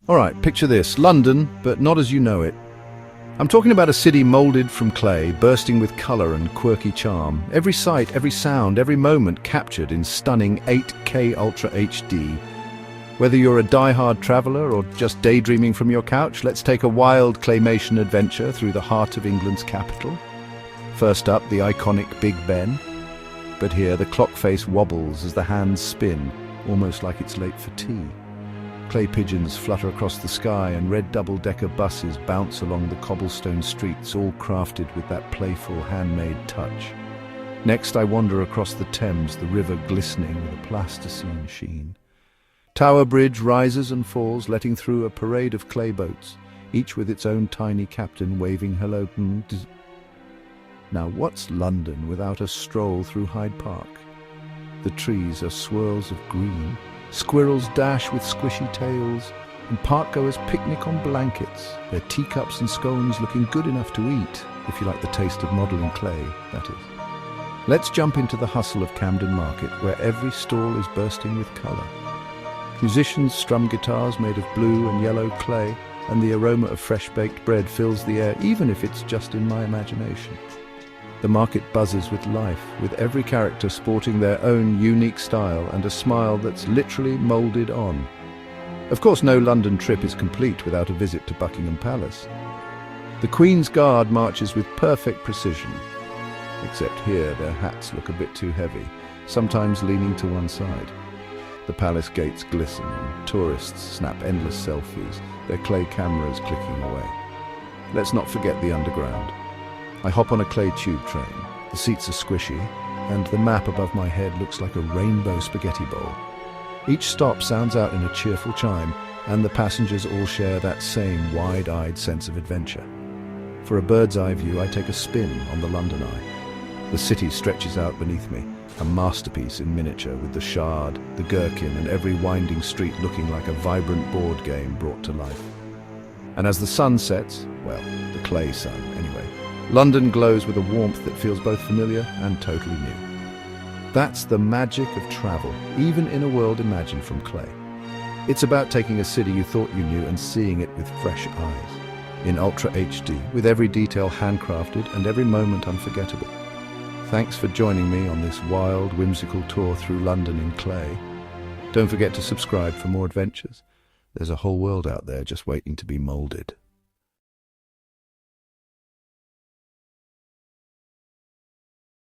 Alright, picture this. London, but not as you know it. I'm talking about a city molded from clay, bursting with color and quirky charm. Every sight, every sound, every moment captured in stunning 8K Ultra HD. Whether you're a die-hard traveler or just daydreaming from your couch, let's take a wild claymation adventure through the heart of England's capital. First up, the iconic Big Ben. But here, the clock face wobbles as the hands spin, almost like it's late for tea. Clay pigeons flutter across the sky and red double-decker buses bounce along the cobblestone streets, all crafted with that playful, handmade touch. Next, I wander across the Thames, the river glistening with a plasticine sheen. Tower Bridge rises and falls, letting through a parade of clay boats, each with its own tiny captain waving hello. Now what's London without a stroll through Hyde Park? The trees are swirls of green, squirrels dash with squishy tails, and parkgoers picnic on blankets, their teacups and scones looking good enough to eat, if you like the taste of modelling clay, that is. Let's jump into the hustle of Camden Market, where every stall is bursting with colour. Musicians strum guitars made of blue and yellow clay, and the aroma of fresh-baked bread fills the air, even if it's just in my imagination. The market buzzes with life, with every character sporting their own unique style and a smile that's literally moulded on. Of course, no London trip is complete without a visit to Buckingham Palace. The Queen's Guard marches with perfect precision, except here their hats look a bit too heavy, sometimes leaning to one side. The palace gates glisten and tourists snap endless selfies, their clay cameras clicking away. Let's not forget the underground. I hop on a clay tube train. The seats are squishy, and the map above my head looks like a rainbow spaghetti bowl. Each stop sounds out in a cheerful chime, and the passengers all share that same wide-eyed sense of adventure. For a bird's-eye view, I take a spin on the London Eye. The city stretches out beneath me, a masterpiece in miniature, with the Shard, the Gherkin, and every winding street looking like a vibrant board game brought to life. And as the sun sets, well, the clay sun anyway, London glows with a warmth that feels both familiar and totally new. That's the magic of travel, even in a world imagined from clay. It's about taking a city you thought you knew and seeing it with fresh eyes, in Ultra HD, with every detail handcrafted and every moment unforgettable. Thanks for joining me on this wild, whimsical tour through London in clay. Don't forget to subscribe for more adventures. There's a whole world out there just waiting to be moulded.